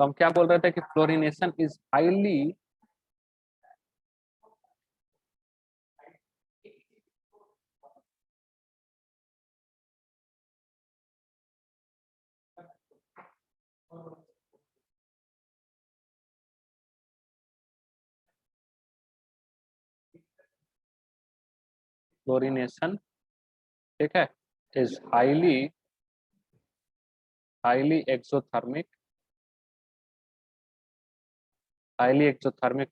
तो हम क्या बोल रहे थे कि फ्लोरिनेशन इज हाईली फ्लोरिनेशन, ठीक है, इज हाईली एक्सोथर्मिक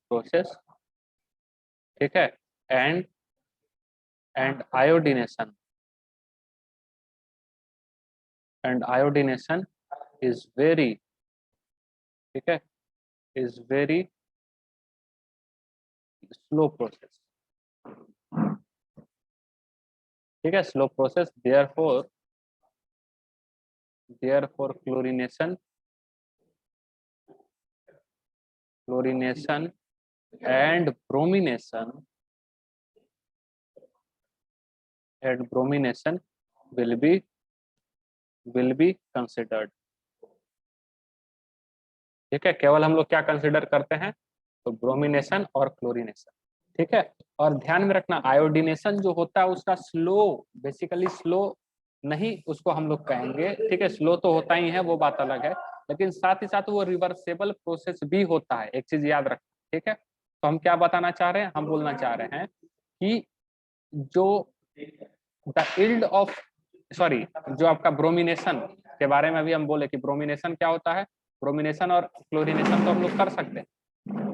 प्रोसेस, ठीक है, एंड आयोडीनेशन इज वेरी, ठीक है, इज वेरी स्लो प्रोसेस, ठीक है, slow process. Therefore chlorination and bromination will be considered, ठीक है। केवल हम लोग क्या कंसिडर करते हैं, तो ब्रोमिनेशन और क्लोरीनेशन, ठीक है। और ध्यान में रखना आयोडीनेशन जो होता है उसका बेसिकली स्लो नहीं उसको हम लोग कहेंगे, ठीक है, स्लो तो होता ही है वो बात अलग है, लेकिन साथ ही साथ वो रिवर्सेबल प्रोसेस भी होता है, एक चीज याद रखना, ठीक है। तो हम क्या बताना चाह रहे हैं, हम बोलना चाह रहे हैं कि जो द यील्ड ऑफ जो आपका ब्रोमिनेशन के बारे में अभी हम बोले कि ब्रोमिनेशन क्या होता है, ब्रोमिनेशन और क्लोरीनेशन तो हम लोग कर सकते हैं,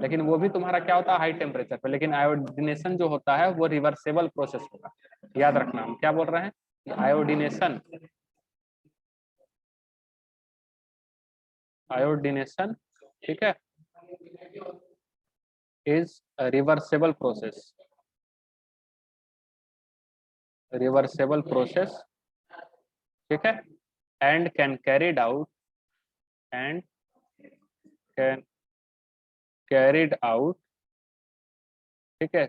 लेकिन वो भी तुम्हारा क्या होता है हाई टेम्परेचर पे, लेकिन आयोडीनेशन जो होता है वो रिवर्सेबल प्रोसेस होगा। याद रखना हम क्या बोल रहे हैं कि आयोडीनेशन, ठीक है, इज रिवर्सेबल प्रोसेस, ठीक है, एंड कैन कैरिड आउट, ठीक है,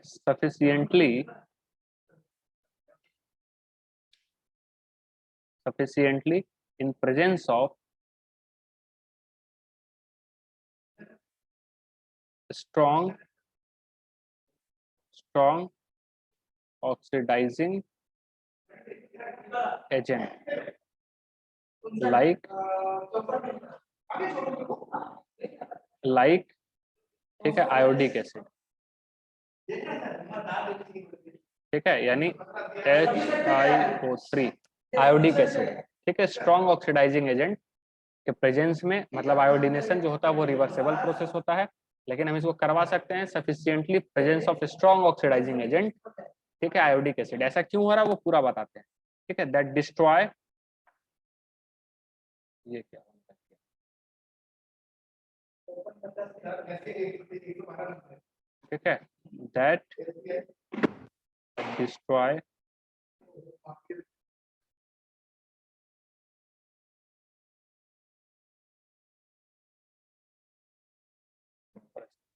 sufficiently in presence of strong oxidizing agent like ठीक है आयोडिक एसिड, ठीक है, यानी HiO3 आयोडिक एसिड, ठीक है, स्ट्रॉन्ग ऑक्सीडाइजिंग एजेंट के प्रेजेंस में, मतलब आयोडीनेशन जो होता है वो रिवर्सेबल प्रोसेस होता है, लेकिन हम इसको करवा सकते हैं sufficiently presence of strong oxidising agent, ठीक है, आयोडिक एसिड। ऐसा क्यों हो रहा है वो पूरा बताते हैं, ठीक है, दैट डिस्ट्रॉय, ये क्या ठीक है, दैट डिस्ट्रॉय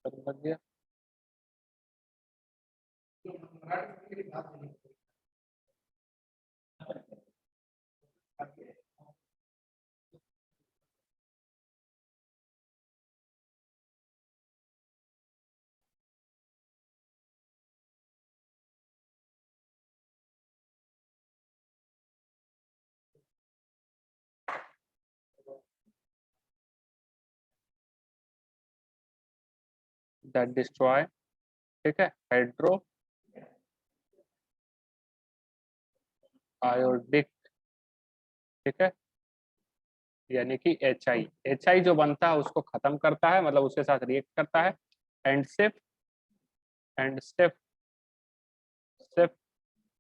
लग गया दैट डिस्ट्रॉय, ठीक है, हाइड्रो आयोडिक, ठीक है, यानी कि एच आई जो बनता है उसको खत्म करता है, मतलब उसके साथ रिएक्ट करता है, and shift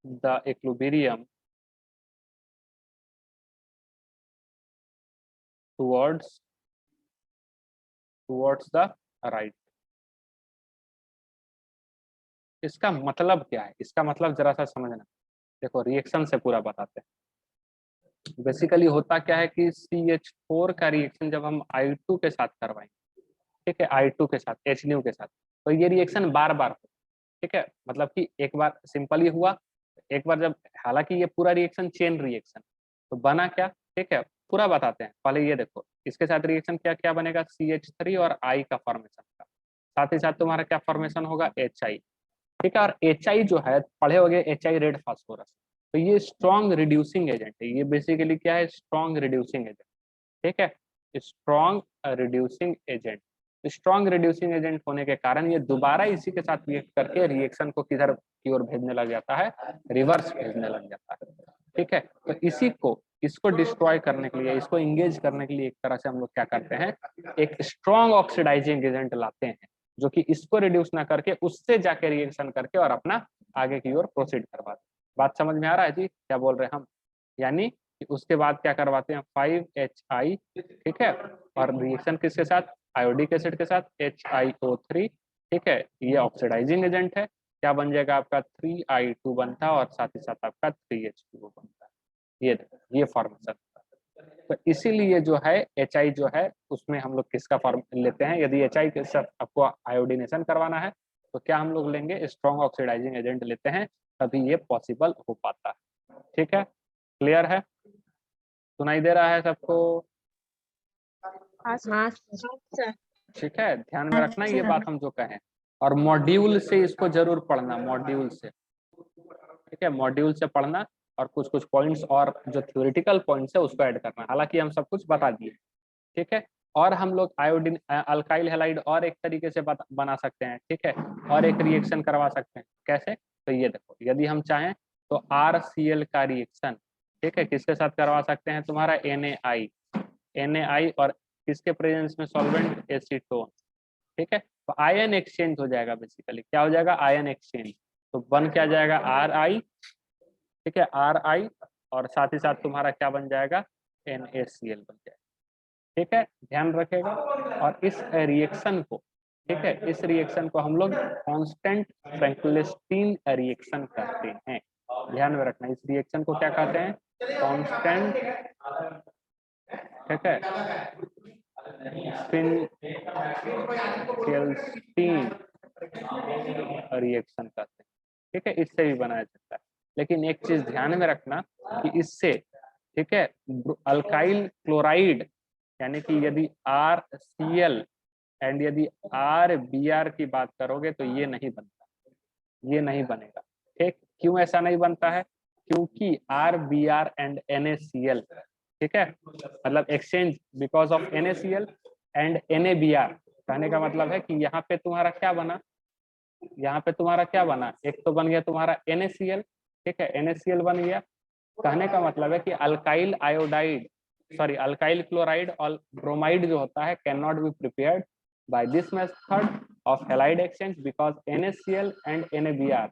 the equilibrium towards the right. इसका मतलब क्या है, इसका मतलब जरा सा समझना, देखो रिएक्शन से पूरा बताते हैं। बेसिकली होता क्या है कि CH4 का रिएक्शन जब हम I2 के साथ करवाएंगे, ठीक है, I2 के साथ HNU के साथ, तो ये रिएक्शन बार बार हो, ठीक है, मतलब कि एक बार सिंपल ही हुआ, एक बार जब, हालांकि ये पूरा रिएक्शन चेन रिएक्शन, तो बना क्या, ठीक है, पूरा बताते हैं, पहले ये देखो इसके साथ रिएक्शन क्या क्या बनेगा, CH3 और I का फॉर्मेशन का, साथ ही साथ तुम्हारा क्या फॉर्मेशन होगा, HI। ठीक है, और HI जो है पढ़े होगे HI रेड फास्फोरस, तो ये स्ट्रॉन्ग रिड्यूसिंग एजेंट है, ये बेसिकली क्या है, स्ट्रॉन्ग रिड्यूसिंग एजेंट। ठीक है, strong reducing agent. Strong reducing agent होने के कारण ये दोबारा इसी के साथ रिएक्ट करके रिएक्शन को किधर की ओर भेजने लग जाता है, रिवर्स भेजने लग जाता है। ठीक है, तो इसी को, इसको डिस्ट्रॉय करने के लिए, इसको इंगेज करने के लिए एक तरह से हम लोग क्या करते हैं, एक स्ट्रॉन्ग ऑक्सीडाइजिंग एजेंट लाते हैं, जो कि इसको रिड्यूस ना करके उससे जाके रिएक्शन करके और अपना आगे की ओर प्रोसीड करवाते हैं। बात समझ में आ रहा है जी, क्या बोल रहे हैं हम? यानी उसके बाद क्या करवाते हैं, 5HI। ठीक है, और रिएक्शन किसके साथ, आयोडिक एसिड के साथ, HiO3। ठीक है, ये ऑक्सीडाइजिंग एजेंट है, क्या बन जाएगा आपका 3I2 बनता है, और साथ ही साथ आपका 3H2O बनता है। ये फॉर्मेशन। तो इसीलिए जो है HI जो है उसमें हम लोग किसका फॉर्म लेते हैं, यदि HI के साथ आपको आयोडीनेशन करवाना है तो क्या हम लोग लेंगे, स्ट्रॉन्ग ऑक्सीडाइजिंग एजेंट लेते हैं, तभी ये पॉसिबल हो पाता है। ठीक है, क्लियर है, सुनाई दे रहा है सबको? ठीक है, ध्यान में रखना ये बात हम जो कहें, और मॉड्यूल से इसको जरूर पढ़ना, मॉड्यूल से। ठीक है, मॉड्यूल से पढ़ना, और कुछ कुछ पॉइंट्स और जो थ्योरेटिकल पॉइंट्स है उसको ऐड करना, हालांकि हम सब कुछ बता दिए। ठीक है, और हम लोग आयोडीन अल्काइल हैलाइड और एक तरीके से बना सकते हैं। ठीक है, और एक रिएक्शन करवा सकते हैं, कैसे, तो ये देखो, यदि हम चाहें तो RCl का रिएक्शन, ठीक है, किसके साथ करवा सकते हैं, तुम्हारा NaI और किसके प्रेजेंस में, सॉल्वेंट एसीटोन। ठीक है, तो आयन एक्सचेंज हो जाएगा, बेसिकली क्या हो जाएगा, आयन एक्सचेंज। तो बन क्या जाएगा, RI। ठीक है, RI, और साथ ही साथ तुम्हारा क्या बन जाएगा, NaCl बन जाएगा। ठीक है, ध्यान रखेगा। और इस रिएक्शन को, ठीक है, इस रिएक्शन को हम लोग कांस्टेंट फ्रैंकलिस्टीन रिएक्शन कहते हैं। ध्यान में रखना, इस रिएक्शन को क्या कहते हैं, कांस्टेंट, ठीक है, फ्रैंकलिस्टीन रिएक्शन कहते हैं। ठीक है, इससे भी बनाया जाता है, लेकिन एक चीज ध्यान में रखना कि इससे, ठीक है, अल्काइल क्लोराइड, यानी कि यदि RCl एंड यदि RBr की बात करोगे तो ये नहीं बनता, ये नहीं बनेगा। ठीक, क्यों ऐसा नहीं बनता है, क्योंकि RBr एंड NaCl, ठीक है, मतलब exchange because of NaCl and NaBr, कहने का मतलब है कि यहाँ पे तुम्हारा क्या बना, यहाँ पे तुम्हारा क्या बना, एक तो बन गया तुम्हारा NaCl। ठीक है, NaCl बन गया, कहने का मतलब है कि alkyl iodide, sorry alkyl chloride और ब्रोमाइड जो होता है can not be prepared by this method of halide exchange because NaCl and NaBr,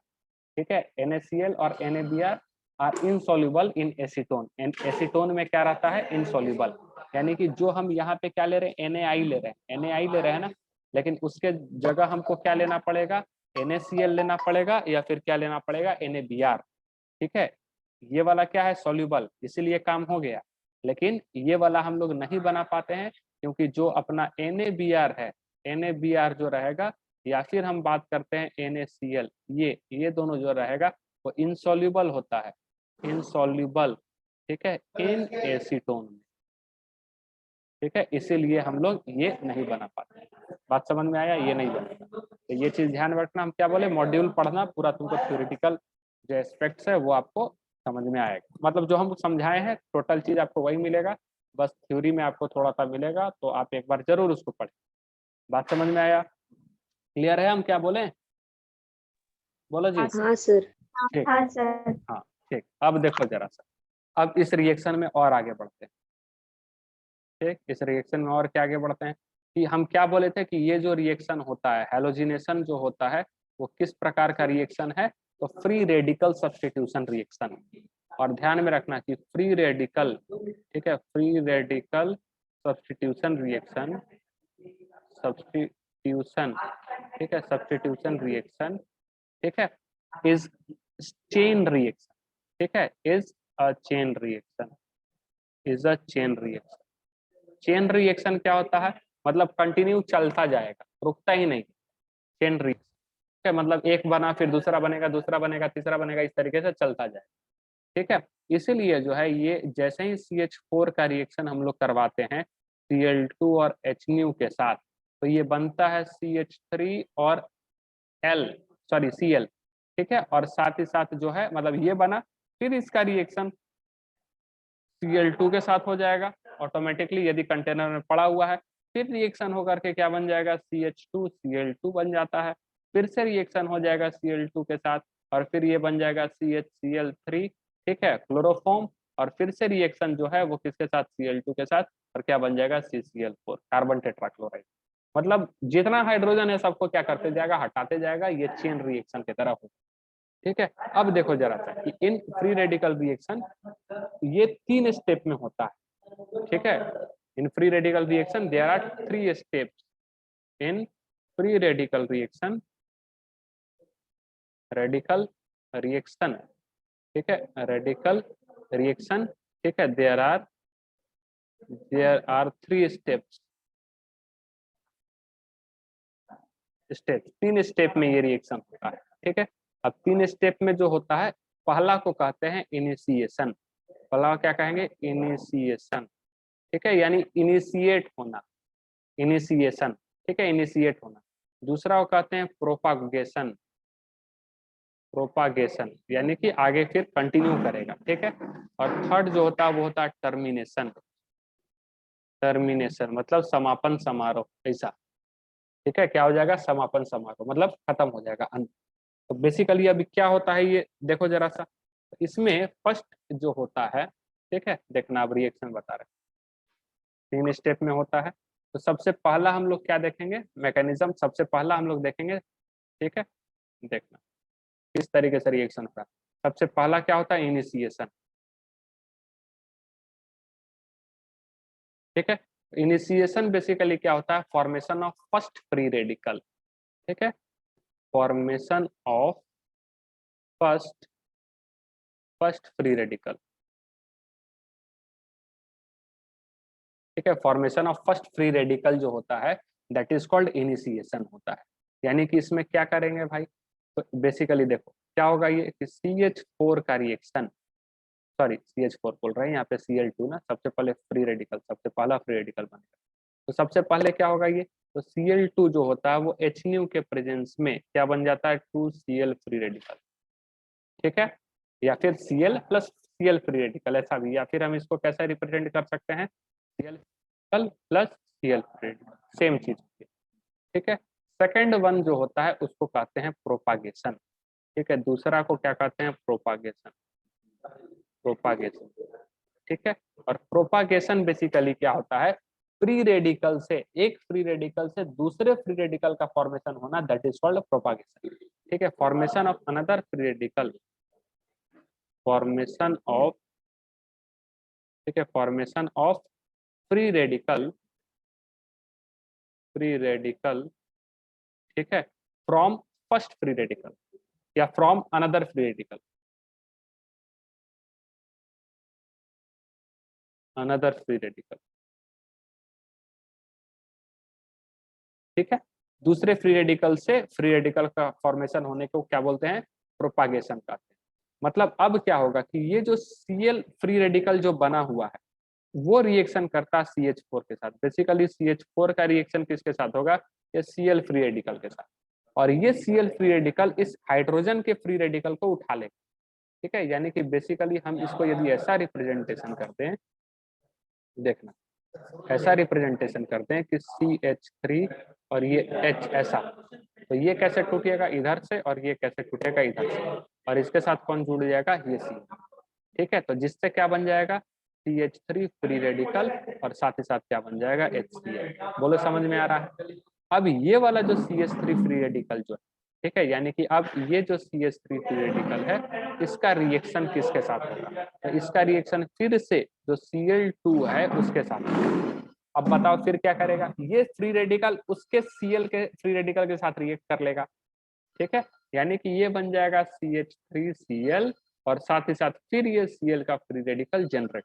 ठीक है, NaCl और NaBr are insoluble in acetone. Acetone में क्या रहता है, इनसॉल्युबल, यानी कि जो हम यहाँ पे क्या ले रहे हैं, NaI ले रहे हैं, NaI ले रहे हैं ना, लेकिन उसके जगह हमको क्या लेना पड़ेगा, NaCl लेना पड़ेगा, या फिर क्या लेना पड़ेगा, NaBr। ठीक है, ये वाला क्या है, सॉल्युबल, इसीलिए काम हो गया। लेकिन ये वाला हम लोग नहीं बना पाते हैं, क्योंकि जो अपना NaBr है, NaBr जो रहेगा, या फिर हम बात करते हैं NaCl, ये दोनों जो रहेगा वो इनसॉल्युबल होता है, इनसॉल्युबल, ठीक है, इन एसीटोन में। ठीक है, इसीलिए हम लोग ये नहीं बना पाते। बात समझ में आया, ये नहीं बनेगा, तो ये चीज ध्यान में रखना। हम क्या बोले, मॉड्यूल पढ़ना पूरा, तुमको थ्योरेटिकल जो एस्पेक्ट्स है वो आपको समझ में आएगा, मतलब जो हम समझाए हैं टोटल चीज आपको वही मिलेगा, बस थ्योरी में आपको थोड़ा सा मिलेगा, तो आप एक बार जरूर उसको पढ़ें। बात समझ में आया, क्लियर है, हम क्या बोले, बोलो जी। हाँ सर। ठीक, हाँ सर। हाँ ठीक, अब देखो जरा सा, अब इस रिएक्शन में और आगे बढ़ते हैं। ठीक, इस रिएक्शन में और क्या आगे बढ़ते हैं, कि हम क्या बोले थे कि ये जो रिएक्शन होता है, हैलोजिनेशन जो होता है, वो किस प्रकार का रिएक्शन है, तो फ्री रेडिकल सब्स्टिट्यूशन रिएक्शन। और ध्यान में रखना कि फ्री रेडिकल, ठीक है, free radical substitution reaction, substitution, ठीक है, सब्स्टिट्यूशन रिएक्शन, ठीक है, इज चेन रिएक्शन, ठीक है, is a chain reaction, is a chain reaction. Chain reaction क्या होता है, मतलब कंटिन्यू चलता जाएगा, रुकता ही नहीं, चेन रिएक्शन, ठीक है, मतलब एक बना फिर दूसरा बनेगा, दूसरा बनेगा, तीसरा बनेगा, इस तरीके से चलता जाएगा। ठीक है, इसीलिए जो है ये जैसे ही CH4 का रिएक्शन हम लोग करवाते हैं, Cl2 और HNu के साथ, तो ये बनता है CH3 और Cl, ठीक है। और साथ ही साथ जो है मतलब ये बना, फिर इसका रिएक्शन Cl2 के साथ हो जाएगा ऑटोमेटिकली, यदि कंटेनर में पड़ा हुआ है। फिर रिएक्शन होकर के क्या बन जाएगा, CH2 Cl2 बन जाता है। फिर से रिएक्शन हो जाएगा Cl2 के साथ, और फिर ये बन जाएगा CHCl3, ठीक है, क्लोरोफॉर्म। और फिर से रिएक्शन जो है वो किसके साथ, Cl2 के साथ, और क्या बन जाएगा, CCl4, कार्बन टेट्राक्लोराइड। मतलब जितना हाइड्रोजन है सबको क्या करते जाएगा, हटाते जाएगा, ये चेन रिएक्शन की तरह होगा, ठीक है। अब देखो जरा सा कि इन फ्री रेडिकल रिएक्शन ये 3 स्टेप में होता है, ठीक है। In free radical reaction there are 3 steps in free radical reaction, ठीक है, रेडिकल रिएक्शन, ठीक है। देयर आर 3 स्टेप्स, 3 स्टेप में ये रिएक्शन होता है, ठीक है। अब 3 स्टेप में जो होता है, पहला को कहते हैं इनिशिएशन, पहला क्या कहेंगे, इनिशिएशन, ठीक है, यानी इनिशिएट होना, इनिशिएशन, ठीक है, इनिशिएट होना। दूसरा को कहते हैं प्रोपागेशन, प्रोपागेशन यानी कि आगे फिर कंटिन्यू करेगा, ठीक है। और थर्ड जो होता है वो होता है टर्मिनेशन, टर्मिनेशन मतलब समापन समारोह, ऐसा, ठीक है। क्या हो जाएगा, समापन समारोह मतलब खत्म हो जाएगा, अंत। तो बेसिकली अभी क्या होता है ये देखो जरा सा, इसमें फर्स्ट जो होता है, ठीक है, देखना अब रिएक्शन बता रहे, 3 स्टेप में होता है। तो सबसे पहला हम लोग क्या देखेंगे, मैकेनिज्म सबसे पहला हम लोग देखेंगे, ठीक है। देखना किस तरीके से रिएक्शन होता है। सबसे पहला क्या होता है, इनिशिएशन, ठीक है। इनिशिएशन बेसिकली क्या होता है, formation of first free radical, ठीक है, formation of first free radical, ठीक है। Formation of first free radical जो होता है दैट इज कॉल्ड इनिशिएशन होता है। यानी कि इसमें क्या करेंगे भाई, तो बेसिकली देखो क्या होगा, ये कि CH4 का रिएक्शन, सॉरी CH4 बोल रहे हैं यहाँ पे, Cl2 ना, सबसे पहले फ्री रेडिकल, सबसे पहला फ्री रेडिकल बनेगा। तो सबसे पहले क्या होगा ये, तो Cl2 जो होता है वो HNu के प्रेजेंस में क्या बन जाता है, 2Cl फ्री रेडिकल, ठीक है। या फिर Cl plus Cl free radical, ऐसा भी, या फिर हम इसको कैसे रिप्रेजेंट कर सकते हैं, Cl plus Cl free radical, same चीज होती है, ठीक है। सेकेंड वन जो होता है उसको कहते हैं प्रोपागेशन, ठीक है। दूसरा को क्या कहते हैं, प्रोपागेशन, प्रोपागेशन, ठीक है। और प्रोपागेशन बेसिकली क्या होता है, फ्री रेडिकल से, एक फ्री रेडिकल से दूसरे फ्री रेडिकल का फॉर्मेशन होना, दैट इज कॉल्ड प्रोपागेशन, ठीक है। Formation of another free radical, formation of, ठीक है, formation of free radical, free radical, ठीक है, फ्रॉम फर्स्ट फ्री रेडिकल या from another free radical, another free radical, ठीक है। दूसरे फ्री रेडिकल से फ्री रेडिकल का फॉर्मेशन होने को क्या बोलते हैं, प्रोपागेशन कहते हैं। मतलब अब क्या होगा कि ये जो Cl फ्री रेडिकल जो बना हुआ है वो रिएक्शन करता है CH4 के साथ। बेसिकली CH4 का रिएक्शन किसके साथ होगा, ये Cl फ्री रेडिकल के साथ, और ये Cl फ्री रेडिकल इस हाइड्रोजन के फ्री रेडिकल को उठा लेगा, ठीक है। यानी कि बेसिकली हम इसको यदि ऐसा रिप्रेजेंटेशन करते हैं, देखना ऐसा रिप्रेजेंटेशन करते हैं कि CH3 और ये H ऐसा, तो ये कैसे टूटेगा इधर से, और ये कैसे टूटेगा इधर से, और इसके साथ कौन जुड़ जाएगा, ये C, ठीक है। तो जिससे क्या बन जाएगा, CH3 फ्री रेडिकल, और साथ ही साथ क्या बन जाएगा, HCl। बोलो समझ में आ रहा है। अब ये वाला जो CH3 फ्री रेडिकल जो है, ठीक है, यानी कि अब ये जो CH3 फ्री रेडिकल है इसका रिएक्शन किसके साथ होगा, तो इसका रिएक्शन फिर से जो Cl2 है उसके साथ। अब बताओ फिर क्या करेगा, ये फ्री रेडिकल उसके Cl के फ्री रेडिकल के साथ रिएक्ट कर लेगा, ठीक है। यानी कि ये बन जाएगा CH3Cl, और साथ ही साथ फिर ये Cl का फ्री रेडिकल जनरेट।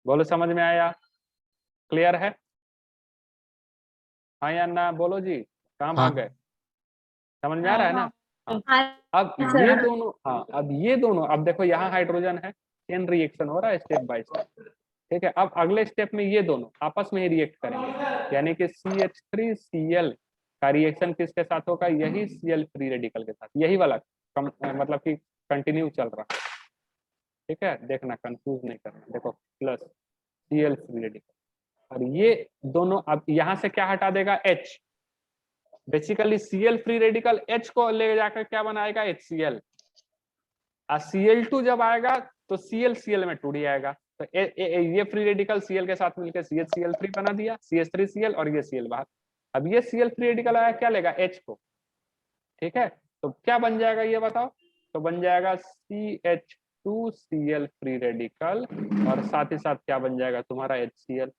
बोलो समझ में आया, क्लियर है, हाँ या ना, बोलो जी, कहाँ भाग गए, समझ में आ रहा है ना। हाँ। अब ये दोनों, हाँ अब ये दोनों, अब देखो यहाँ हाइड्रोजन है, चेन रिएक्शन हो रहा है स्टेप बाय स्टेप, ठीक है, अब अगले स्टेप में ये दोनों आपस में ही रिएक्ट करेंगे, यानी कि CH3Cl का रिएक्शन किसके साथ होगा, यही Cl फ्री रेडिकल के साथ, यही वाला मतलब कि कंटिन्यू चल रहा है। ठीक है, देखना कंफ्यूज नहीं करना, देखो प्लस Cl फ्री रेडिकल और ये दोनों, अब यहाँ से क्या हटा देगा, H, basically Cl free radical H को ले जाकर क्या बनाएगा, HCl, और Cl2 जब आएगा तो Cl में टूट जाएगा, तो ये फ्री रेडिकल Cl के साथ मिलकर CHCl3 बना दिया, CH3Cl और ये Cl बाहर। अब ये Cl फ्री रेडिकल आया, क्या लेगा, H को। ठीक है, तो क्या बन जाएगा ये बताओ, तो बन जाएगा CH2Cl फ्री रेडिकल और साथ ही साथ क्या बन जाएगा तुम्हारा HCl।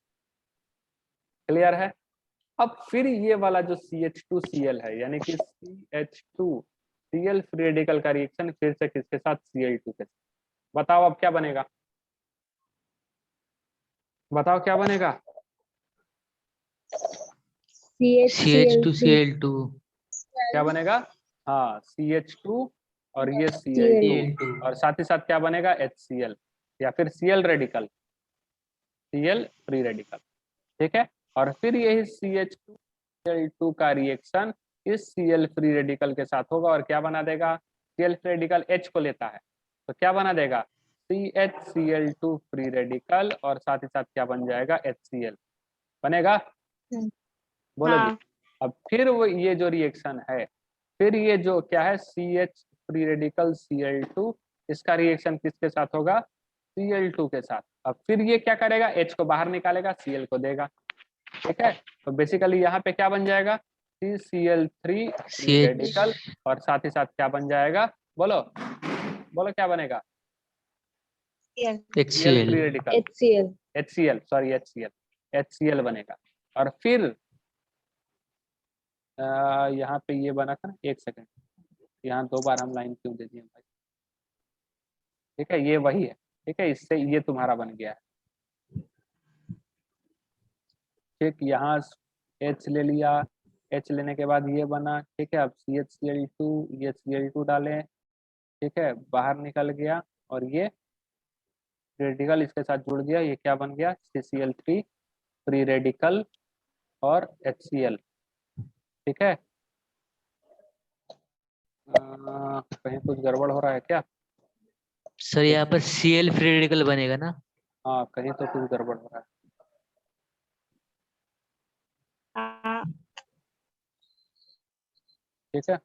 क्लियर है। अब फिर ये वाला जो CH2Cl है, यानी कि CH2Cl फ्री रेडिकल का रिएक्शन फिर से किसके साथ, Cl2 के साथ। बताओ अब क्या बनेगा, बताओ क्या बनेगा, CH2Cl2 क्या बनेगा, हाँ CH2 और ये Cl2 और साथ ही साथ क्या बनेगा, HCl या फिर Cl radical, Cl free radical. ठीक है, और फिर यही CH2Cl2 का रिएक्शन इस Cl फ्री रेडिकल के साथ होगा और क्या बना देगा, Cl फ्री रेडिकल H को लेता है तो क्या बना देगा, CHCl2 फ्री रेडिकल और साथ ही साथ क्या बन जाएगा, HCl बनेगा। बोलो जी। अब फिर वो ये जो रिएक्शन है, फिर ये जो क्या है, CH फ्री रेडिकल Cl2, इसका रिएक्शन किसके साथ होगा, Cl2 के साथ। अब फिर ये क्या करेगा, H को बाहर निकालेगा, Cl को देगा। ठीक है, तो बेसिकली यहाँ पे क्या बन जाएगा, CCl3 फ्री रेडिकल और साथ ही साथ क्या बन जाएगा, बोलो बोलो क्या बनेगा, HCl free radical, HCl sorry HCl बनेगा। और फिर यहाँ पे ये बना था ना, एक सेकंड, यहाँ दो बार हम लाइन क्यों दे दिए भाई। ठीक है, ये वही है। ठीक है, इससे ये तुम्हारा बन गया है। ठीक, यहाँ H ले लिया, H लेने के बाद ये बना। ठीक है, अब CHCl2, ये Cl2 डालें। ठीक है, बाहर निकल गया और ये रेडिकल इसके साथ जुड़ गया, ये क्या बन गया, CCl3 फ्री रेडिकल और HCl। ठीक है, कहीं कुछ गड़बड़ हो रहा है क्या सर, यहाँ पर Cl फ्री रेडिकल बनेगा ना, हाँ कहीं तो कुछ गड़बड़ हो रहा है। ठीक है,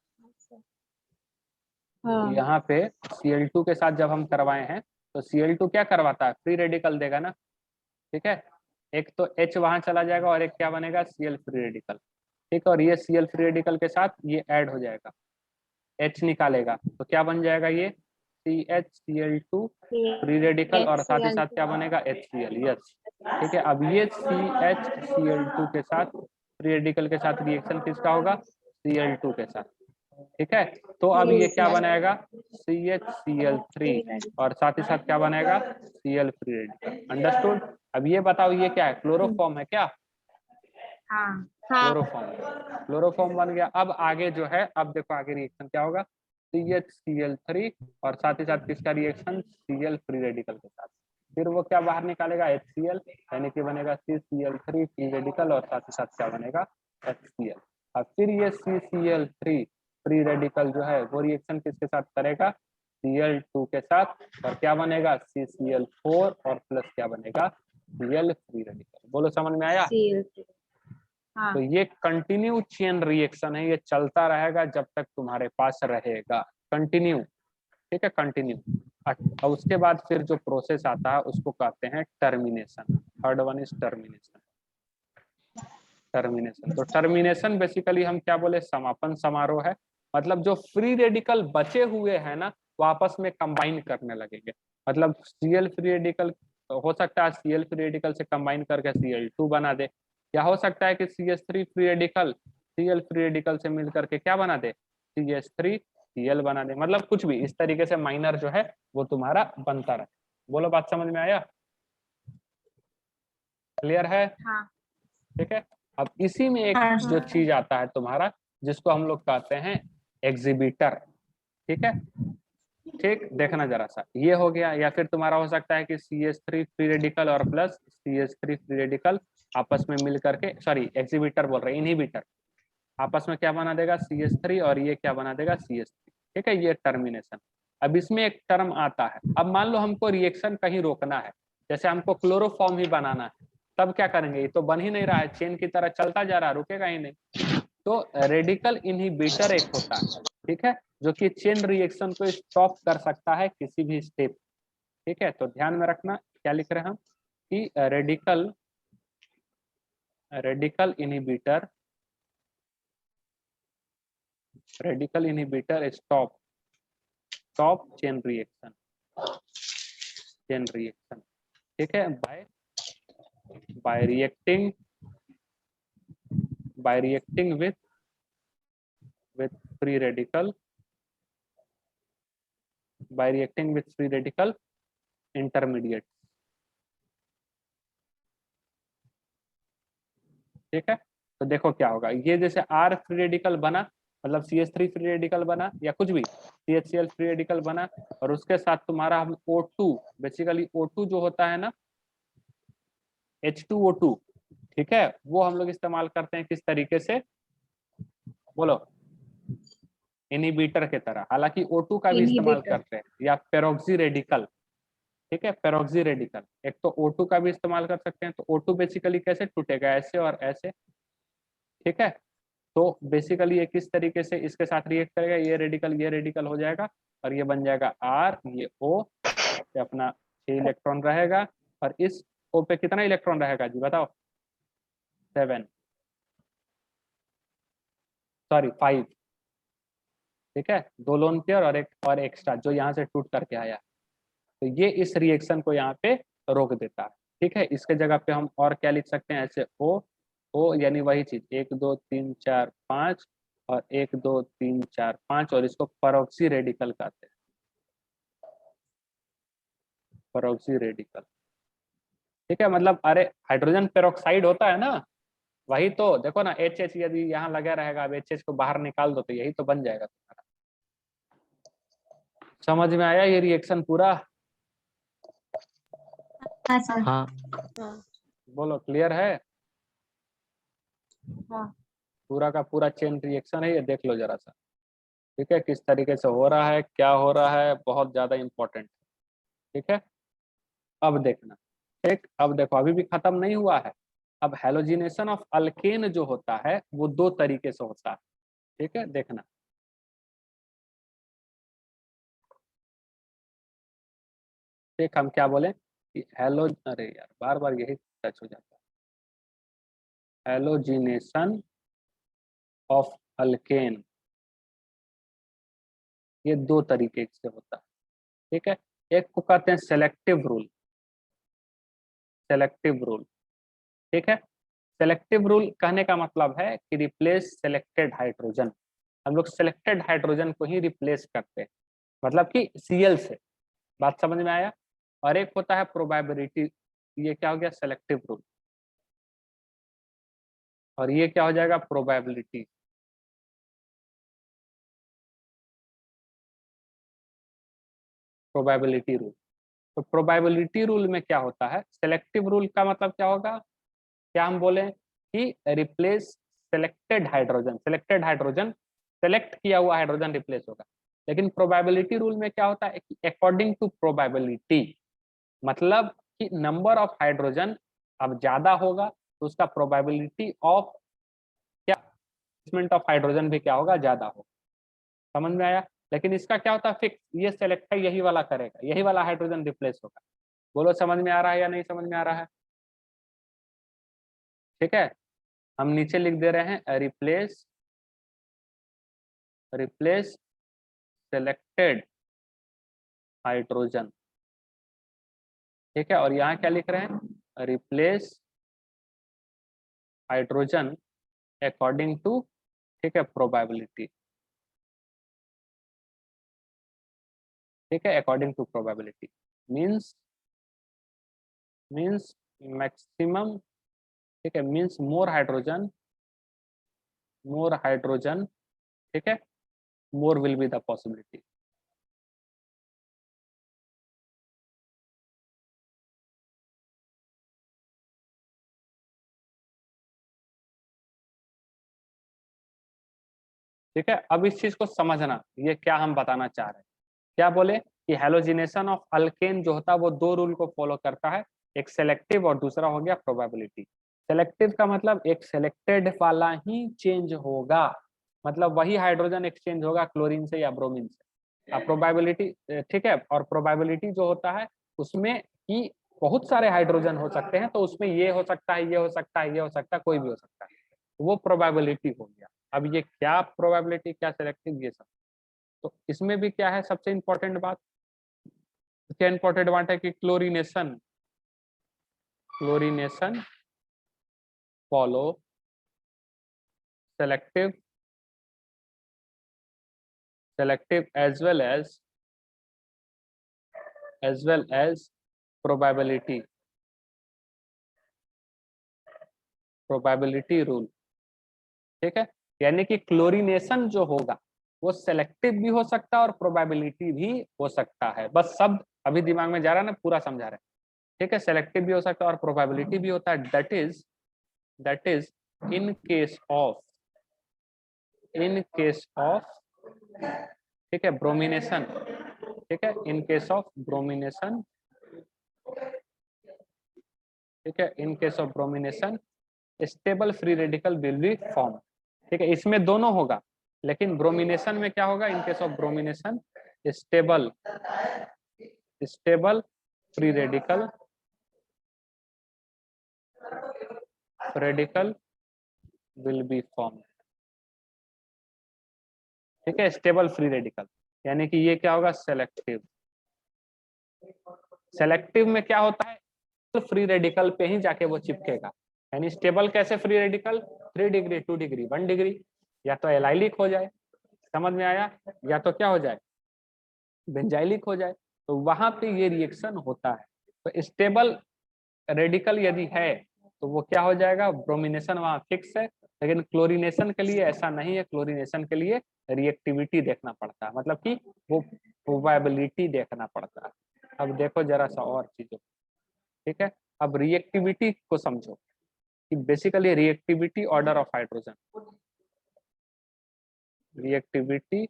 यहाँ पे Cl2 के साथ जब हम करवाए हैं तो Cl2 क्या करवाता है, फ्री रेडिकल देगा ना। ठीक है, एक तो H वहां चला जाएगा और एक क्या बनेगा, Cl फ्री रेडिकल। ठीक है, और ये Cl फ्री रेडिकल के साथ ये ऐड हो जाएगा, H निकालेगा तो क्या बन जाएगा, ये CHCl2 फ्री रेडिकल और साथ ही साथ क्या बनेगा, HCl। यस, ठीक है, अब ये CHCl2 के साथ फ्री रेडिकल के साथ रिएक्शन किसका होगा, Cl2 के साथ। ठीक है, तो अब ये क्या बनाएगा, CHCl3 और साथ ही साथ क्या बनाएगा, Cl फ्री रेडिकल। अंडरस्टूड। अब ये बताओ ये क्या है, क्लोरोफॉर्म है क्या, क्लोरोफॉर्म, क्लोरोफॉर्म बन गया। अब आगे जो है, अब देखो आगे रिएक्शन क्या होगा, CHCl3 और साथ ही साथ किसका रिएक्शन, Cl फ्री रेडिकल के साथ। फिर वो क्या बाहर निकालेगा, HCl, यानी कि बनेगा CCl3 फ्री रेडिकल और साथ ही साथ क्या बनेगा, HCl। अब फिर ये CCl3 फ्री रेडिकल जो है वो रिएक्शन किसके साथ करेगा, Cl2 के साथ और क्या बनेगा, CCl4 और प्लस क्या बनेगा, Cl फ्री रेडिकल। बोलो समझ में आया। तो ये कंटिन्यू चेन रिएक्शन है, ये चलता रहेगा जब तक तुम्हारे पास रहेगा, कंटिन्यू। ठीक है, कंटिन्यू। और उसके बाद फिर जो प्रोसेस आता है उसको कहते हैं termination. Third one is termination. Termination, तो टर्मिनेशन बेसिकली हम क्या बोले, समापन समारोह है। मतलब जो फ्री रेडिकल बचे हुए हैं ना, वो आपस में कंबाइन करने लगेंगे। मतलब Cl फ्री रेडिकल हो सकता है Cl फ्री रेडिकल से कंबाइन करके Cl2 बना दे, या हो सकता है कि CH3 free radical Cl free radical से मिल करके क्या बना दे, CH3 Cl बना दे। मतलब कुछ भी इस तरीके से माइनर जो है वो तुम्हारा बनता रहे। बोलो बात समझ में आया, क्लियर है। ठीक है, अब इसी में एक जो चीज आता है तुम्हारा, जिसको हम लोग कहते हैं एग्जिबिटर। ठीक है, ठीक, देखना जरा सा, ये हो गया। या फिर तुम्हारा हो सकता है कि CH3 फ्री रेडिकल और प्लस CH3 फ्री रेडिकल आपस में मिल करके, सॉरी एक्सिबिटर बोल रहे हैं, इनहिबिटर आपस में क्या बना देगा CH3 और ये क्या बना देगा CH3। ठीक है, ये टर्मिनेशन। अब इसमें एक टर्म आता है, अब मान लो हमको रिएक्शन कहीं रोकना है, जैसे हमको क्लोरोफॉर्म ही बनाना है, तब क्या करेंगे, ये तो बन ही नहीं रहा है, चेन की तरह चलता जा रहा है, रुकेगा ही नहीं। तो रेडिकल इनहिबिटर एक होता है, ठीक है, जो कि चेन रिएक्शन को स्टॉप कर सकता है किसी भी स्टेप। ठीक है, तो ध्यान में रखना क्या लिख रहे हैं हम कि radical inhibitor stop chain reaction. ठीक है, bye reacting with free radical by reacting with free radical intermediate। ठीक है, तो देखो क्या होगा, ये जैसे R फ्री रेडिकल बना, मतलब CH3 फ्री रेडिकल बना या कुछ भी CHCl फ्री रेडिकल बना, और उसके साथ तुम्हारा हम O2, बेसिकली O2 जो होता है ना H2O2, ठीक है, वो हम लोग इस्तेमाल करते हैं किस तरीके से, बोलो, इनहिबिटर के तरह। हालांकि O2 का भी इस्तेमाल करते हैं, या पेरोक्सी रेडिकल। ठीक है, पेरोक्सी रेडिकल, एक तो O2 का भी इस्तेमाल कर सकते हैं। तो O2 बेसिकली कैसे टूटेगा, ऐसे और ऐसे। ठीक है, तो बेसिकली ये किस तरीके से इसके साथ रिएक्ट करेगा, ये रेडिकल हो जाएगा और ये बन जाएगा R, ये O पे अपना 6 इलेक्ट्रॉन रहेगा, और इस O पे कितना इलेक्ट्रॉन रहेगा जी बताओ, 7, सॉरी 5। ठीक है, 2 लोन पेयर और एक और एक्स्ट्रा जो यहाँ से टूट करके आया, तो ये इस रिएक्शन को यहाँ पे रोक देता है। ठीक है, इसके जगह पे हम और क्या लिख सकते हैं, ऐसे O यानी वही चीज 1 2 3 4 5 और 1 2 3 4 5, और इसको परऑक्सी रेडिकल कहते हैं, परऑक्सी रेडिकल। ठीक है, मतलब अरे हाइड्रोजन पेरोक्साइड होता है ना, वही तो देखो ना, HH यदि यहाँ लगा रहेगा, अब HH को बाहर निकाल दो तो यही तो बन जाएगा तुम्हारा। समझ में आया ये रिएक्शन पूरा? हाँ। बोलो, क्लियर है? हाँ। पूरा का पूरा चेन रिएक्शन है, ये देख लो जरा सा। ठीक है, किस तरीके से हो रहा है, क्या हो रहा है, बहुत ज्यादा इंपॉर्टेंट। ठीक है, अब देखना। ठीक, अब देखो अभी भी खत्म नहीं हुआ है। अब हेलोजिनेशन ऑफ अल्केन जो होता है वो 2 तरीके से होता है। ठीक है, देखना। ठीक, हम क्या बोले कि अरे यार बार बार यही टच हो जाता है, हेलोजिनेशन ऑफ अल्केन ये 2 तरीके से होता है। ठीक है, एक को कहते हैं सेलेक्टिव रूल, ठीक है, सेलेक्टिव रूल कहने का मतलब है कि रिप्लेस सेलेक्टेड हाइड्रोजन, हम लोग सेलेक्टेड हाइड्रोजन को ही रिप्लेस करते हैं, मतलब कि Cl से। बात समझ में आया? और एक होता है प्रोबेबिलिटी, ये क्या हो गया, सेलेक्टिव रूल, और ये क्या हो जाएगा, प्रोबेबिलिटी। रूल। तो प्रोबेबिलिटी रूल में क्या होता है, सेलेक्टिव रूल का मतलब क्या होगा, क्या हम बोले कि रिप्लेस सेलेक्टेड हाइड्रोजन, सेलेक्ट किया हुआ हाइड्रोजन रिप्लेस होगा। लेकिन प्रोबेबिलिटी रूल में क्या होता है कि अकॉर्डिंग टू प्रोबेबिलिटी, मतलब कि नंबर ऑफ हाइड्रोजन अब ज्यादा होगा तो उसका प्रोबेबिलिटी ऑफ क्या, प्लेसमेंट ऑफ हाइड्रोजन भी क्या होगा, ज्यादा होगा। समझ में आया? लेकिन इसका क्या होता है, फिक्स, ये सेलेक्ट है यही वाला करेगा, यही वाला हाइड्रोजन रिप्लेस होगा। बोलो समझ में आ रहा है या नहीं समझ में आ रहा है? ठीक है, हम नीचे लिख दे रहे हैं रिप्लेस सेलेक्टेड हाइड्रोजन। ठीक है, और यहाँ क्या लिख रहे हैं, रिप्लेस हाइड्रोजन अकॉर्डिंग टू, ठीक है, प्रोबेबिलिटी। ठीक है, according to probability means maximum, ठीक है, मींस मोर हाइड्रोजन, ठीक है, more will be the possibility. ठीक है, अब इस चीज को समझना, ये क्या हम बताना चाह रहे हैं। क्या बोले कि हैलोजिनेशन ऑफ अल्केन जो होता है वो दो रूल को फॉलो करता है, एक सेलेक्टिव और दूसरा हो गया प्रोबेबिलिटी। सेलेक्टिव का मतलब एक सेलेक्टेड वाला ही चेंज होगा, मतलब वही हाइड्रोजन एक्सचेंज होगा क्लोरीन से या ब्रोमीन से। अब प्रोबेबिलिटी, ठीक है, और प्रोबेबिलिटी जो होता है उसमें कि बहुत सारे हाइड्रोजन हो सकते हैं, तो उसमें ये हो सकता है, ये हो सकता है, ये हो सकता है, कोई भी हो सकता है, वो प्रोबेबिलिटी हो गया। अब ये क्या प्रोबेबिलिटी, क्या सेलेक्टिव, ये सब। तो इसमें भी क्या है सबसे इंपॉर्टेंट बात, क्या इंपॉर्टेंट बात है कि chlorination, chlorination follow selective, selective as well as probability rule. ठीक है, यानी कि क्लोरीनेशन जो होगा वो सेलेक्टिव भी हो सकता है और प्रोबेबिलिटी भी हो सकता है। बस शब्द अभी दिमाग में जा रहा है ना, पूरा समझा रहे हैं। ठीक है, सेलेक्टिव भी हो सकता है और प्रोबेबिलिटी भी होता है। That is in case of ठीक है ब्रोमिनेशन, ठीक है, इन केस ऑफ ब्रोमिनेशन, ठीक है, in case of bromination stable free radical will be form. ठीक है, इसमें दोनों होगा, लेकिन ब्रोमिनेशन में क्या होगा, in case of bromination stable free radical will be form. ठीक है, स्टेबल फ्री रेडिकल, यानी कि ये क्या होगा, सेलेक्टिव। सेलेक्टिव में क्या होता है, फ्री रेडिकल पे ही जाके वो चिपकेगा। यानी स्टेबल कैसे free radical, 3 degree, 2 degree, 1 degree, या तो एलाइलिक हो जाए, समझ में आया, या तो क्या हो जाए, बेंजाइलिक हो जाए, तो वहां पे ये रिएक्शन होता है। तो स्टेबल रेडिकल यदि है तो वो क्या हो जाएगा, ब्रोमिनेशन वहां फिक्स है। लेकिन क्लोरीनेशन के लिए ऐसा नहीं है, क्लोरीनेशन के लिए रिएक्टिविटी देखना पड़ता है, मतलब कि वो प्रोबेबिलिटी देखना पड़ता है। अब देखो जरा सा और चीजों, ठीक है, अब रिएक्टिविटी को समझो कि basically reactivity order of hydrogen, reactivity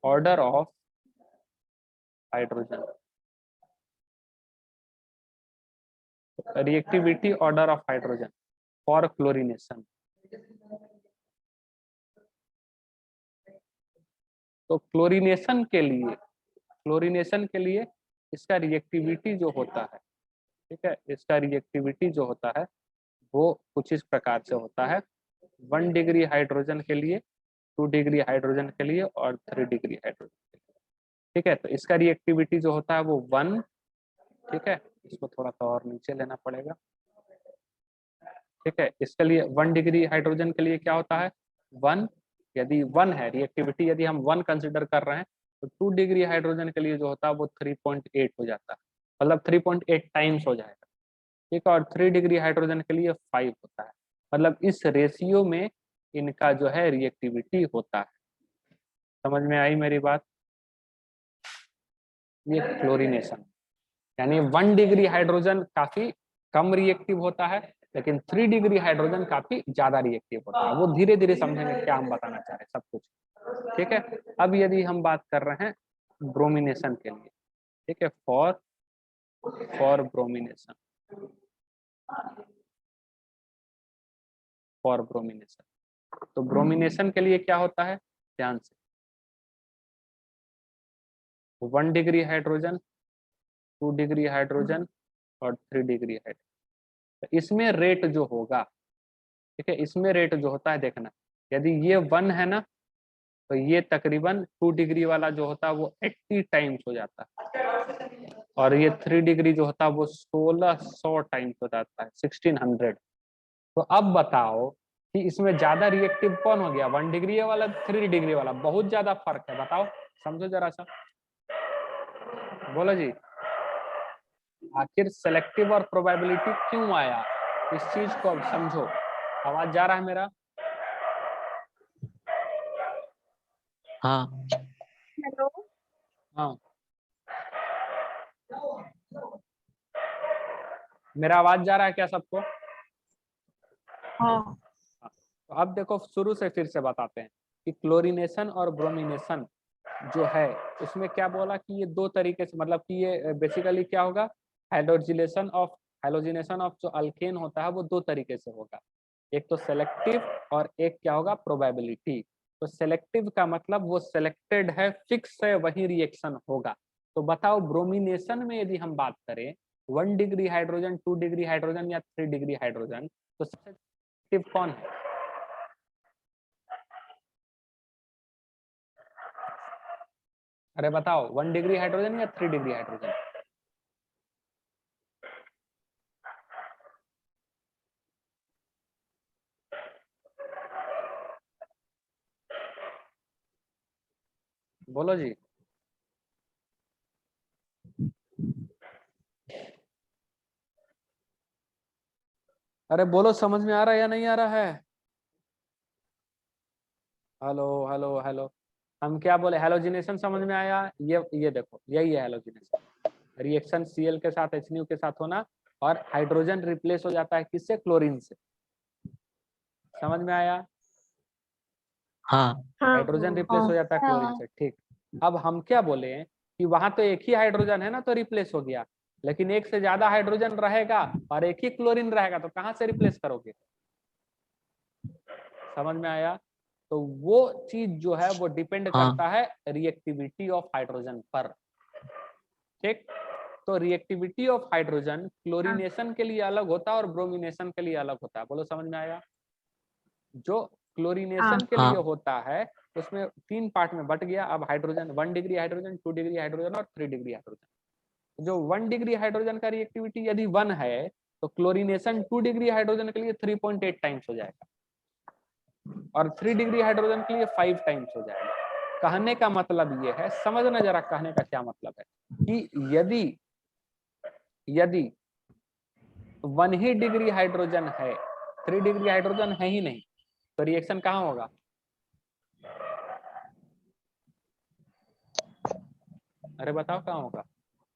order of hydrogen, reactivity order of hydrogen for chlorination. तो क्लोरीनेशन के लिए इसका रिएक्टिविटी जो होता है, ठीक है, इसका रिएक्टिविटी जो होता है वो कुछ इस प्रकार से होता है, 1 डिग्री हाइड्रोजन के लिए, 2 डिग्री हाइड्रोजन के लिए और 3 डिग्री हाइड्रोजन के लिए। ठीक है, तो इसका रिएक्टिविटी जो होता है वो 1, ठीक है, इसको थोड़ा सा और नीचे लेना पड़ेगा। ठीक है, इसके लिए 1 डिग्री हाइड्रोजन के लिए क्या होता है, 1, यदि 1 है रिएक्टिविटी, यदि हम 1 कंसिडर कर रहे हैं, तो 2 डिग्री हाइड्रोजन के लिए जो होता है वो 3.8 हो जाता है, मतलब 3.8 टाइम्स हो जाएगा। ठीक है, और 3 डिग्री हाइड्रोजन के लिए 5 होता है, मतलब इस रेशियो में इनका जो है रिएक्टिविटी होता है। समझ में आई मेरी बात, ये क्लोरीनेशन, यानी 1 डिग्री हाइड्रोजन काफी कम रिएक्टिव होता है, लेकिन 3 डिग्री हाइड्रोजन काफी ज्यादा रिएक्टिव होता है। वो धीरे धीरे समझेंगे क्या हम बताना चाह रहे हैं सब कुछ। ठीक है, अब यदि हम बात कर रहे हैं ब्रोमिनेशन के लिए, ठीक है, फॉर ब्रोमिनेशन, फॉर ब्रोमिनेशन, तो ब्रोमिनेशन के लिए क्या होता है, ध्यान से, 1 डिग्री हाइड्रोजन, 2 डिग्री हाइड्रोजन और 3 डिग्री हाइड्रोजन। तो इसमें रेट जो होगा, ठीक है, इसमें रेट जो होता है देखना, यदि ये 1 है ना, तो ये तकरीबन 2 डिग्री वाला जो होता है वो 80 टाइम्स हो जाता है, और ये 3 डिग्री जो होता है वो 1600 टाइम्स हो जाता है, 1600। तो अब बताओ कि इसमें ज्यादा रिएक्टिव कौन हो गया, 1 डिग्री वाला, 3 डिग्री वाला, बहुत ज्यादा फर्क है, बताओ, समझो जरा सा, बोलो जी। आखिर सेलेक्टिव और प्रोबेबिलिटी क्यों आया, इस चीज को अब समझो। आवाज जा रहा है मेरा, हाँ हेलो। हाँ, मेरा आवाज जा रहा है क्या सबको? हाँ। तो अब देखो शुरू से फिर से बताते हैं। कि क्लोरीनेशन और ब्रोमिनेशन जो है उसमें क्या बोला कि ये दो तरीके से, मतलब कि ये बेसिकली क्या होगा, हाइड्रोजिनेशन ऑफ जो अल्केन होता है वो दो तरीके से होगा, एक तो सेलेक्टिव और एक क्या होगा, प्रोबेबिलिटी। तो सेलेक्टिव का मतलब वो सेलेक्टेड है, फिक्स है, वही रिएक्शन होगा। तो बताओ ब्रोमिनेशन में यदि हम बात करें 1 डिग्री हाइड्रोजन, 2 डिग्री हाइड्रोजन या 3 डिग्री हाइड्रोजन, तो सबसे सेलेक्टिव कौन है? अरे बताओ 1 डिग्री हाइड्रोजन या 3 डिग्री हाइड्रोजन? बोलो जी। अरे बोलो, समझ में आ रहा है या नहीं आ रहा है? Hello hello hello. हम क्या बोले, हेलोजिनेशन समझ में आया? ये देखो, यही है हेलोजिनेशन, रिएक्शन Cl के साथ HNO के साथ होना और हाइड्रोजन रिप्लेस हो जाता है किससे, क्लोरीन से। समझ में आया? हाँ हाइड्रोजन रिप्लेस हो जाता है क्लोरीन से, ठीक। अब हम क्या बोले कि वहां तो एक ही हाइड्रोजन है ना, तो रिप्लेस हो गया, लेकिन एक से ज्यादा हाइड्रोजन रहेगा और एक ही क्लोरीन रहेगा, तो कहां से रिप्लेस करोगे? समझ में आया? तो वो चीज जो है वो डिपेंड हाँ करता है रिएक्टिविटी ऑफ हाइड्रोजन पर, ठीक। तो रिएक्टिविटी ऑफ हाइड्रोजन क्लोरीनेशन के लिए अलग होता है और ब्रोमिनेशन के लिए अलग होता है। बोलो, समझ में आया? जो क्लोरीनेशन के लिए हाँ होता है उसमें 3 पार्ट में बट गया। अब hydrogen 1 degree hydrogen, 2 degree hydrogen और 3 डिग्री हाइड्रोजन। जो 1 डिग्री हाइड्रोजन का रिएक्टिविटी यदि 1 है तो क्लोरीनेशन 2 डिग्री हाइड्रोजन के लिए 3.8 टाइम्स हो जाएगा और 3 डिग्री हाइड्रोजन के लिए 5 टाइम्स हो जाएगा। कहने का मतलब ये है, समझना जरा कहने का क्या मतलब है, कि यदि 1 ही डिग्री हाइड्रोजन है, 3 डिग्री हाइड्रोजन है ही नहीं, तो रिएक्शन कहाँ होगा? अरे बताओ कहाँ होगा?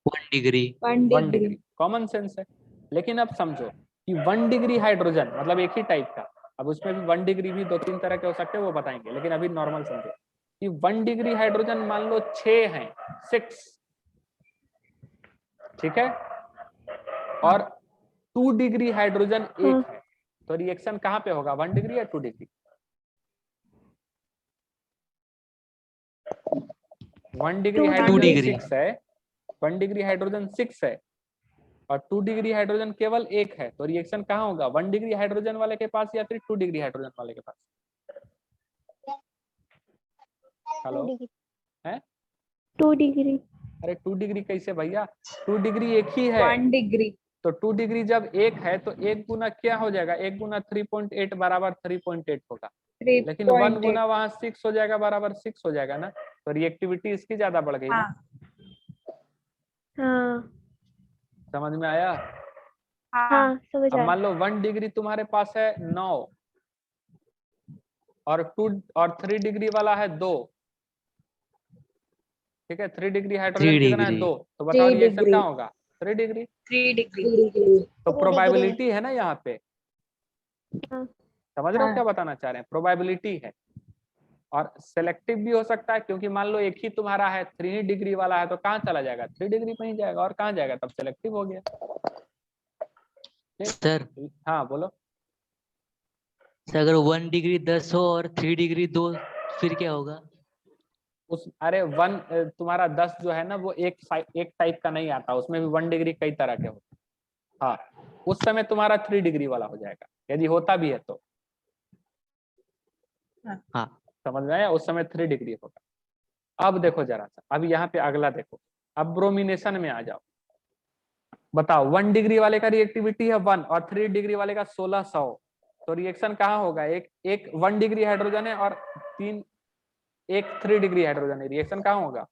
1 डिग्री। 1 डिग्री, कॉमन सेंस है। लेकिन अब समझो कि 1 डिग्री हाइड्रोजन मतलब एक ही टाइप का, अब उसमें भी 1 डिग्री भी 2-3 तरह के हो सकते हैं, वो बताएंगे, लेकिन अभी नॉर्मल समझो कि 1 डिग्री हाइड्रोजन मान लो 6 है, 6, ठीक है, और 2 डिग्री हाइड्रोजन 1 है, तो रिएक्शन कहाँ पे होगा, 1 डिग्री या 2 डिग्री? 1 degree 2 hydrogen degree. 6 है, 1 डिग्री हाइड्रोजन 6 है और 2 डिग्री हाइड्रोजन केवल 1 है, तो रिएक्शन कहाँ होगा, 1 डिग्री हाइड्रोजन वाले के पास या फिर 2 डिग्री हाइड्रोजन वाले के पास? हेलो, है? 2 डिग्री। अरे 2 डिग्री कैसे भैया, 2 डिग्री एक ही है। 1 डिग्री। तो 2 डिग्री जब एक है तो 1 गुना क्या हो जाएगा, 1 गुना 3.8 बराबर 3.8 होगा, लेकिन 1 गुना वहां 6 हो जाएगा, बराबर 6 हो जाएगा ना, तो रिएक्टिविटी इसकी ज्यादा बढ़ गई ना। हाँ समझ में आया? हाँ समझ अब आया। मान लो 1 डिग्री तुम्हारे पास है 9 और 3 डिग्री वाला है 2, ठीक है, 3 डिग्री 3 हाइड्रोजन कितना है, डिग्री। 2, तो बताओ रिएक्शन कहाँ होगा, 3 डिग्री। 3 डिग्री। तो प्रोबेबिलिटी है ना यहाँ पे, हाँ। समझ रहे हो क्या बताना चाह रहे हैं, प्रोबेबिलिटी है। और सेलेक्टिव भी हो सकता है, क्योंकि मान लो एक ही तुम्हारा है 3 डिग्री वाला है, तो कहाँ चला जाएगा, 3 डिग्री पे ही जाएगा, और कहाँ जाएगा, तब सेलेक्टिव हो गया। सर हाँ बोलो। अगर 1 डिग्री 10 हो और 3 डिग्री 2, फिर क्या होगा? अरे 1 तुम्हारा 10 जो है ना वो एक टाइप का नहीं आता, उसमें भी 1 डिग्री कई तरह के होते हैं। हाँ, उस समय तुम्हारा 3 डिग्री वाला हो जाएगा, यदि होता भी है तो। हाँ समझ में आया? उस समय 3 डिग्री होगा। अब देखो जरा सा, अब यहाँ पे अगला देखो, अब ब्रोमिनेशन में आ जाओ। बताओ 1 डिग्री वाले का रिएक्टिविटी है 1 और 3 डिग्री वाले का 1600, तो रिएक्शन कहाँ होगा, एक 1 डिग्री हाइड्रोजन है और एक 3 डिग्री हाइड्रोजन है, रिएक्शन कहाँ होगा,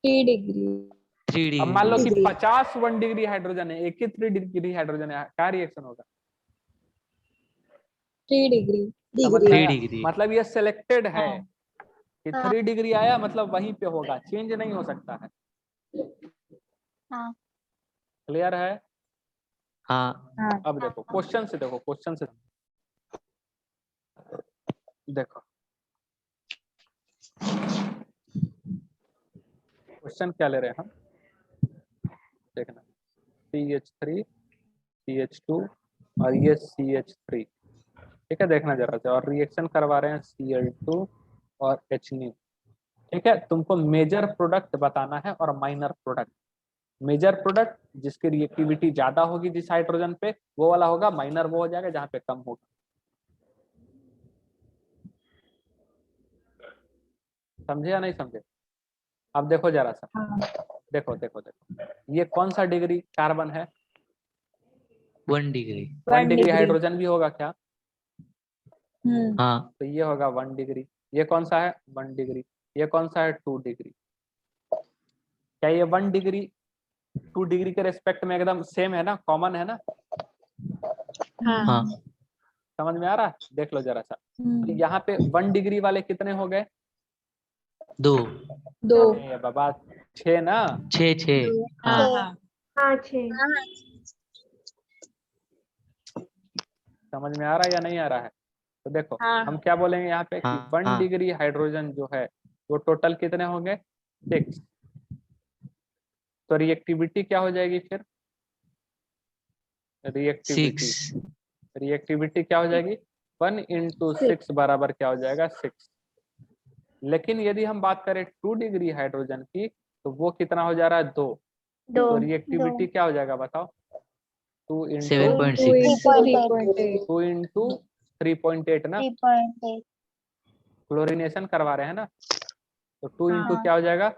3 डिग्री। 3 अब मान लो कि डिग्री। 50 1 डिग्री हाइड्रोजन है, एक ही 3 डिग्री हाइड्रोजन है, क्या रिएक्शन होगा? 3 डिग्री। समझ में 3 आया? डिग्री। मतलब ये सिलेक्टेड है हाँ। कि 3 डिग्री आया मतलब वहीं पे होगा, चेंज नहीं हो सकता है। हाँ। क्लियर है? हाँ अब देखो क्वेश्चन से, देखो क्वेश्चन से देखो, क्वेश्चन क्या ले रहे हैं हम, देखना, CH3 CH2 और ये CH3, ठीक है, देखना जरा से, और रिएक्शन करवा रहे हैं Cl2 और HNO, ठीक है। तुमको मेजर प्रोडक्ट बताना है और माइनर प्रोडक्ट। मेजर प्रोडक्ट जिसकी रिएक्टिविटी ज्यादा होगी जिस हाइड्रोजन पे वो वाला होगा, माइनर वो हो जाएगा जहाँ पे कम होगा। समझे या नहीं समझे? अब देखो जरा सा, हाँ। देखो देखो देखो, ये कौन सा डिग्री कार्बन है? 1 डिग्री। 1 डिग्री हाइड्रोजन भी होगा क्या? हाँ तो ये होगा 1 डिग्री। ये कौन सा है? 1 डिग्री। ये कौन सा है? 2 डिग्री। क्या ये 1 डिग्री 2 डिग्री के रेस्पेक्ट में एकदम सेम है ना, कॉमन है ना? हाँ समझ में आ रहा है? देख लो जरा सा, तो यहाँ पे 1 डिग्री वाले कितने हो गए? 2 2 ये बाबा 6 ना। 6 हाँ हाँ 6 समझ में आ रहा है या नहीं आ रहा है? तो देखो हम क्या बोलेंगे यहाँ पे कि हाँ 1 डिग्री हाइड्रोजन जो है वो टोटल कितने होंगे? 6। तो रिएक्टिविटी क्या हो जाएगी फिर? रिएक्टिविटी 6 रिएक्टिविटी क्या हो जाएगी? 1 × 6 बराबर क्या हो जाएगा? 6। लेकिन यदि हम बात करें 2 डिग्री हाइड्रोजन की तो वो कितना हो जा रहा है? 2। तो रिएक्टिविटी क्या हो जाएगा बताओ? 2 × 7.6 2 × 3.8 ना, क्लोरीनेशन करवा रहे हैं ना, तो 2 × क्या हो जाएगा?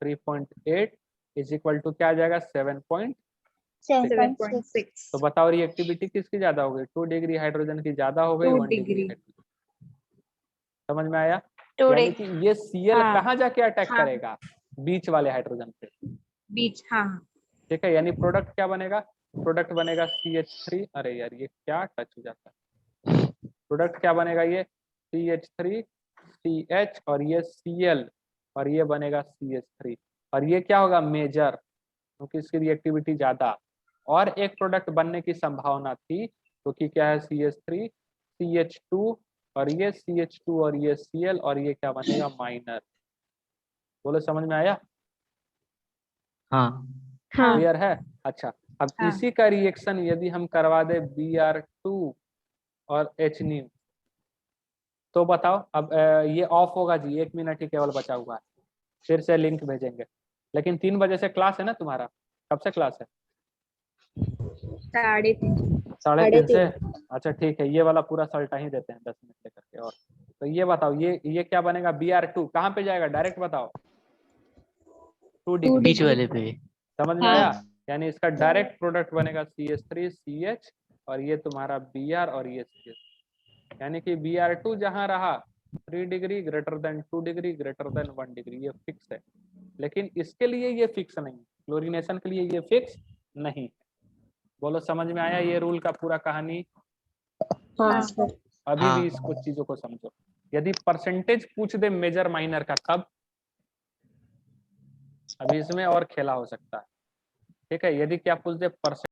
3.8 इज इक्वल टू क्या आ जाएगा? 7.6। तो बताओ रिएक्टिविटी किसकी ज्यादा हो गई? 2 डिग्री हाइड्रोजन की ज्यादा हो गई 1 डिग्री हाइड्रोजन। समझ में आया? यानी कि ये Cl कहाँ जाके अटैक करेगा? बीच वाले हाइड्रोजन पे, बीच। हाँ ठीक है। यानी प्रोडक्ट क्या बनेगा? प्रोडक्ट बनेगा CH3। अरे यार ये क्या टच हो जाता है? प्रोडक्ट क्या बनेगा? ये CH3 CH और ये Cl और ये बनेगा CH3, और ये क्या होगा? मेजर, क्योंकि इसकी रिएक्टिविटी ज्यादा। और एक प्रोडक्ट बनने की संभावना थी, क्योंकि क्या है? CH3 CH2 और ये CH2 और ये Cl और ये क्या बनेगा? माइनर। बोलो समझ में आया? हाँ क्लियर है? अच्छा, अब इसी का रिएक्शन यदि हम करवा दे Br2 और HNO, तो बताओ अब ये ऑफ होगा जी, 1 मिनट ही केवल बचा हुआ है, फिर से लिंक भेजेंगे। लेकिन 3 बजे से क्लास है ना तुम्हारा? कब से क्लास है? 3:30 से? अच्छा ठीक है, ये वाला पूरा सल्टा ही देते हैं 10 मिनट लेकर के। और तो ये बताओ, ये क्या बनेगा? Br2 कहाँ पे जाएगा? डायरेक्ट बताओ। 2 डिग्री। बीच वाले पे। समझ में आया? यानी इसका डायरेक्ट प्रोडक्ट बनेगा CH3 CH और ये तुम्हारा Br और ये CH। यानी कि Br2 जहां रहा 3 degree greater than 2 degree greater than 1 degree, ये फिक्स है। लेकिन इसके लिए ये फिक्स नहीं, क्लोरीनेशन के लिए ये फिक्स नहीं है। बोलो समझ में आया ये रूल का पूरा कहानी? अभी भी इस कुछ चीजों को समझो। यदि परसेंटेज पूछ दे मेजर माइनर का तब, अभी इसमें और खेला हो सकता है, ठीक है। यदि क्या पूछ दे परसेंट